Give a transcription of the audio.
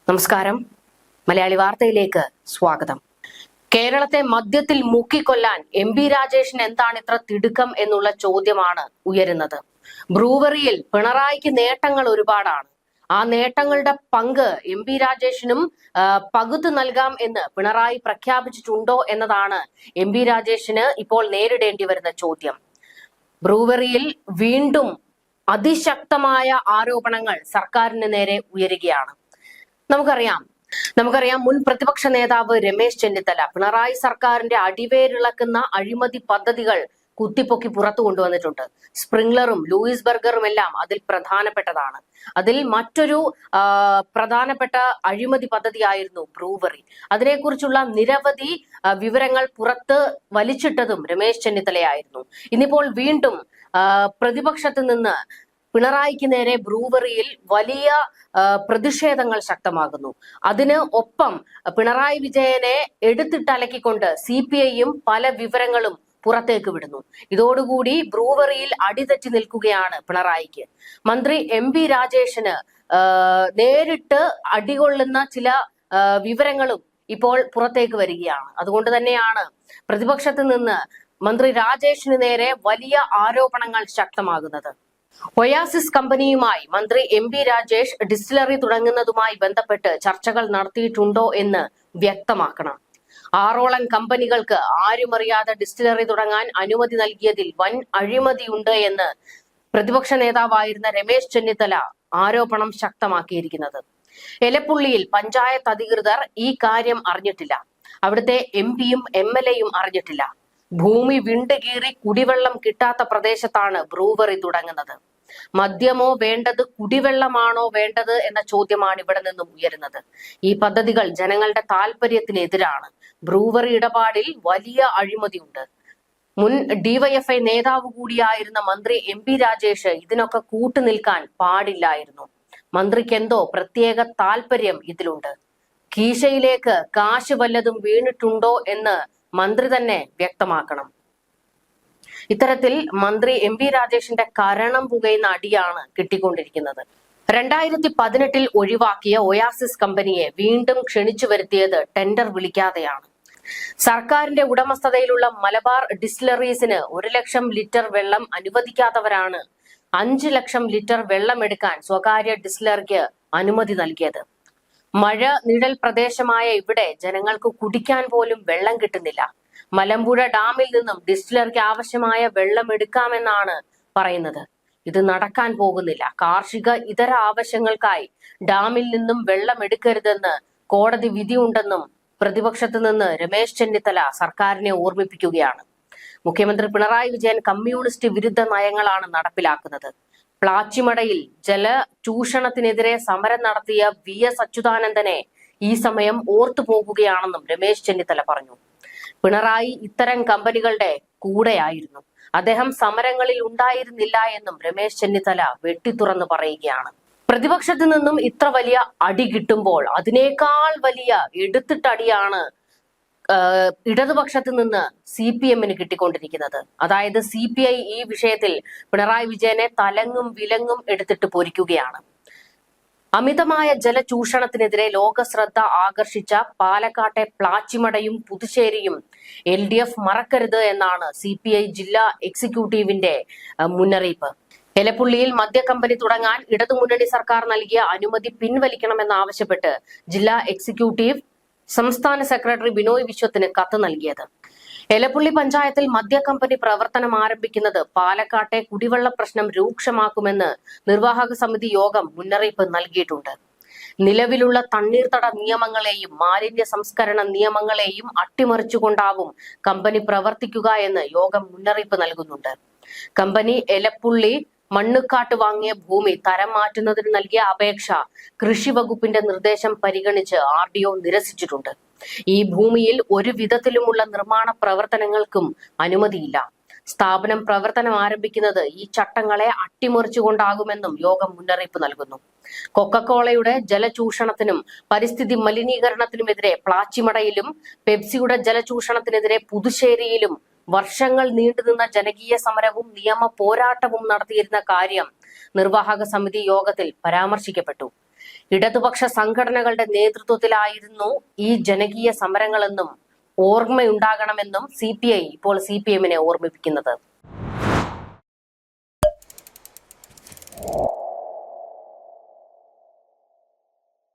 നമസ്കാരം. മലയാളി വാർത്തയിലേക്ക് സ്വാഗതം. കേരളത്തെ മദ്യത്തിൽ മുക്കിക്കൊല്ലാൻ എം.പി. രാജേഷിന് എന്താണ് ഇത്ര തിടുക്കം എന്നുള്ള ചോദ്യമാണ് ഉയരുന്നത്. ബ്രൂവറിയിൽ പിണറായിക്ക് നേട്ടങ്ങൾ ഒരുപാടാണ്. ആ നേട്ടങ്ങളുടെ പങ്ക് എം.പി. രാജേഷിനും പകുത്തു നൽകാം എന്ന് പിണറായി പ്രഖ്യാപിച്ചിട്ടുണ്ടോ എന്നതാണ് എം.പി. രാജേഷിന് ഇപ്പോൾ നേരിടേണ്ടി വരുന്ന ചോദ്യം. ബ്രൂവറിയിൽ വീണ്ടും അതിശക്തമായ ആരോപണങ്ങൾ സർക്കാരിന് നേരെ ഉയരുകയാണ്. നമുക്കറിയാം മുൻ പ്രതിപക്ഷ നേതാവ് രമേശ് ചെന്നിത്തല പിണറായി സർക്കാരിന്റെ അടിവേരിളക്കുന്ന അഴിമതി പദ്ധതികൾ കുത്തിപ്പൊക്കി പുറത്തു കൊണ്ടുവന്നിട്ടുണ്ട്. സ്പ്രിംഗ്ലറും ലൂയിസ് ബർഗറും എല്ലാം അതിൽ പ്രധാനപ്പെട്ടതാണ്. അതിൽ മറ്റൊരു പ്രധാനപ്പെട്ട അഴിമതി പദ്ധതിയായിരുന്നു ബ്രൂവറി. അതിനെക്കുറിച്ചുള്ള നിരവധി വിവരങ്ങൾ പുറത്ത് വലിച്ചിട്ടതും രമേശ് ചെന്നിത്തലയായിരുന്നു. ഇന്നിപ്പോൾ വീണ്ടും പ്രതിപക്ഷത്ത് നിന്ന് പിണറായിക്ക് നേരെ ബ്രൂവറിയിൽ വലിയ പ്രതിഷേധങ്ങൾ ശക്തമാകുന്നു. അതിന് ഒപ്പം പിണറായി വിജയനെ എടുത്തിട്ടലക്കിക്കൊണ്ട് CPIയും പല വിവരങ്ങളും പുറത്തേക്ക് വിടുന്നു. ഇതോടുകൂടി ബ്രൂവറിയിൽ അടിതെറ്റി നിൽക്കുകയാണ് പിണറായിക്ക്. മന്ത്രി എം.പി. രാജേഷിന് നേരിട്ട് അടികൊള്ളുന്ന ചില വിവരങ്ങളും ഇപ്പോൾ പുറത്തേക്ക് വരികയാണ്. അതുകൊണ്ട് തന്നെയാണ് പ്രതിപക്ഷത്ത് നിന്ന് മന്ത്രി രാജേഷിന് നേരെ വലിയ ആരോപണങ്ങൾ ശക്തമാകുന്നത്. ഒയാസിസ് കമ്പനിയുമായി മന്ത്രി എം.പി. രാജേഷ് ഡിസ്റ്റിലറി തുടങ്ങുന്നതുമായി ബന്ധപ്പെട്ട് ചർച്ചകൾ നടത്തിയിട്ടുണ്ടോ എന്ന് വ്യക്തമാക്കണം. 6ഓളം കമ്പനികൾക്ക് ആരുമറിയാതെ ഡിസ്റ്റിലറി തുടങ്ങാൻ അനുമതി നൽകിയതിൽ വൻ അഴിമതിയുണ്ട് എന്ന് പ്രതിപക്ഷ നേതാവായിരുന്ന രമേശ് ചെന്നിത്തല ആരോപണം ശക്തമാക്കിയിരിക്കുന്നത്. എലപ്പുള്ളിയിൽ പഞ്ചായത്ത് അധികൃതർ ഈ കാര്യം അറിഞ്ഞിട്ടില്ല. അവിടുത്തെ MP-യും MLA-യും അറിഞ്ഞിട്ടില്ല. ഭൂമി വിണ്ടുകീറി കുടിവെള്ളം കിട്ടാത്ത പ്രദേശത്താണ് ബ്രൂവറി തുടങ്ങുന്നത്. മദ്യമോ വേണ്ടത് കുടിവെള്ളമാണോ വേണ്ടത് എന്ന ചോദ്യമാണ് ഇവിടെ നിന്നും ഉയരുന്നത്. ഈ പദ്ധതികൾ ജനങ്ങളുടെ താല്പര്യത്തിനെതിരാണ്. ബ്രൂവറി ഇടപാടിൽ വലിയ അഴിമതിയുണ്ട്. മുൻ DYFI നേതാവ് കൂടിയായിരുന്ന മന്ത്രി എം.പി. രാജേഷ് ഇതിനൊക്കെ കൂട്ടുനിൽക്കാൻ പാടില്ലായിരുന്നു. മന്ത്രിക്ക് എന്തോ പ്രത്യേക താല്പര്യം ഇതിലുണ്ട്. കീശയിലേക്ക് കാശ് വല്ലതും വീണിട്ടുണ്ടോ എന്ന് മന്ത്രി തന്നെ വ്യക്തമാക്കണം. ഇത്തരത്തിൽ മന്ത്രി എം.പി. രാജേഷിന്റെ കരണം പുകയുന്ന അടിയാണ് കിട്ടിക്കൊണ്ടിരിക്കുന്നത്. 2018 ഒഴിവാക്കിയ ഒയാസിസ് കമ്പനിയെ വീണ്ടും ക്ഷണിച്ചു വരുത്തിയത് ടെൻഡർ വിളിക്കാതെയാണ്. സർക്കാരിന്റെ ഉടമസ്ഥതയിലുള്ള മലബാർ ഡിസ്റ്റിലറീസിന് 1 ലക്ഷം ലിറ്റർ വെള്ളം അനുവദിക്കാത്തവരാണ് 5 ലക്ഷം ലിറ്റർ വെള്ളം എടുക്കാൻ സ്വകാര്യ ഡിസ്റ്റിലറിക്ക് അനുമതി നൽകിയത്. മഴ നിഴൽ പ്രദേശമായ ഇവിടെ ജനങ്ങൾക്ക് കുടിക്കാൻ പോലും വെള്ളം കിട്ടുന്നില്ല. മലമ്പുഴ ഡാമിൽ നിന്നും ഡിസ്റ്റിലറിക്ക് ആവശ്യമായ വെള്ളം എടുക്കാമെന്നാണ് പറയുന്നത്. ഇത് നടക്കാൻ പോകുന്നില്ല. കാർഷിക ഇതര ആവശ്യങ്ങൾക്കായി ഡാമിൽ നിന്നും വെള്ളം എടുക്കരുതെന്ന് കോടതി വിധിയുണ്ടെന്നും പ്രതിപക്ഷത്ത് നിന്ന് രമേശ് ചെന്നിത്തല സർക്കാരിനെ ഓർമ്മിപ്പിക്കുകയാണ്. മുഖ്യമന്ത്രി പിണറായി വിജയൻ കമ്മ്യൂണിസ്റ്റ് വിരുദ്ധ നയങ്ങളാണ് നടപ്പിലാക്കുന്നത്. പ്ലാച്ചിമടയിൽ ജലചൂഷണത്തിനെതിരെ സമരം നടത്തിയ VS അച്യുതാനന്ദനെ ഈ സമയം ഓർത്തു പോകുകയാണെന്നും രമേശ് ചെന്നിത്തല പറഞ്ഞു. പിണറായി ഇത്തരം കമ്പനികളുടെ കൂടെയായിരുന്നു. അദ്ദേഹം സമരങ്ങളിൽ ഉണ്ടായിരുന്നില്ല എന്നും രമേശ് ചെന്നിത്തല വെട്ടിത്തുറന്ന് പറയുകയാണ്. പ്രതിപക്ഷത്ത് നിന്നും ഇത്ര വലിയ അടി കിട്ടുമ്പോൾ അതിനേക്കാൾ വലിയ എടുത്തിട്ടടിയാണ് ഇടതുപക്ഷത്ത് നിന്ന് CPM-ന് കിട്ടിക്കൊണ്ടിരിക്കുന്നത്. അതായത് CPI ഈ വിഷയത്തിൽ പിണറായി വിജയനെ തലങ്ങും വിലങ്ങും എടുത്തിട്ട് പൊരിക്കുകയാണ്. അമിതമായ ജലചൂഷണത്തിനെതിരെ ലോക ശ്രദ്ധ ആകർഷിച്ച പാലക്കാട്ടെ പ്ലാച്ചിമടയും പുതുശ്ശേരിയും LDF മറക്കരുത് എന്നാണ് CPI ജില്ലാ എക്സിക്യൂട്ടീവിന്റെ മുന്നറിയിപ്പ്. എലപ്പുള്ളിയിൽ മദ്യക്കമ്പനി തുടങ്ങാൻ ഇടതുമുന്നണി സർക്കാർ നൽകിയ അനുമതി പിൻവലിക്കണമെന്നാവശ്യപ്പെട്ട് ജില്ലാ എക്സിക്യൂട്ടീവ് സംസ്ഥാന സെക്രട്ടറി ബിനോയ് വിശ്വത്തിന് കത്ത് നൽകിയത്. എലപ്പുള്ളി പഞ്ചായത്തിൽ മദ്യക്കമ്പനി പ്രവർത്തനം ആരംഭിക്കുന്നത് പാലക്കാട്ടെ കുടിവെള്ള പ്രശ്നം രൂക്ഷമാക്കുമെന്ന് നിർവാഹക സമിതി യോഗം മുന്നറിയിപ്പ് നൽകിയിട്ടുണ്ട്. നിലവിലുള്ള തണ്ണീർത്തട നിയമങ്ങളെയും മാലിന്യ സംസ്കരണ നിയമങ്ങളെയും അട്ടിമറിച്ചുകൊണ്ടാവും കമ്പനി പ്രവർത്തിക്കുക എന്ന് യോഗം മുന്നറിയിപ്പ് നൽകുന്നുണ്ട്. കമ്പനി എലപ്പുള്ളി മണ്ണുക്കാട്ട് വാങ്ങിയ ഭൂമി തരം മാറ്റുന്നതിന് നൽകിയ അപേക്ഷ കൃഷി വകുപ്പിന്റെ നിർദ്ദേശം പരിഗണിച്ച് RDO നിരസിച്ചിട്ടുണ്ട്. ഈ ഭൂമിയിൽ ഒരു വിധത്തിലുമുള്ള നിർമ്മാണ പ്രവർത്തനങ്ങൾക്കും അനുമതിയില്ല. സ്ഥാപനം പ്രവർത്തനം ആരംഭിക്കുന്നത് ഈ ചട്ടങ്ങളെ അട്ടിമറിച്ചുകൊണ്ടാകുമെന്നും യോഗം മുന്നറിയിപ്പ് നൽകുന്നു. കൊക്കക്കോളയുടെ ജലചൂഷണത്തിനും പരിസ്ഥിതി മലിനീകരണത്തിനുമെതിരെ പ്ലാച്ചിമടയിലും പെപ്സിയുടെ ജലചൂഷണത്തിനെതിരെ പുതുശ്ശേരിയിലും വർഷങ്ങൾ നീണ്ടുനിന്ന ജനകീയ സമരവും നിയമ പോരാട്ടവും നടത്തിയിരുന്ന കാര്യം നിർവാഹക സമിതി യോഗത്തിൽ പരാമർശിക്കപ്പെട്ടു. ഇടതുപക്ഷ സംഘടനകളുടെ നേതൃത്വത്തിലായിരുന്നു ഈ ജനകീയ സമരങ്ങളെന്നും ഓർമ്മയുണ്ടാകണമെന്നും CPI ഇപ്പോൾ CPM-നെ ഓർമ്മിപ്പിക്കുന്നത്.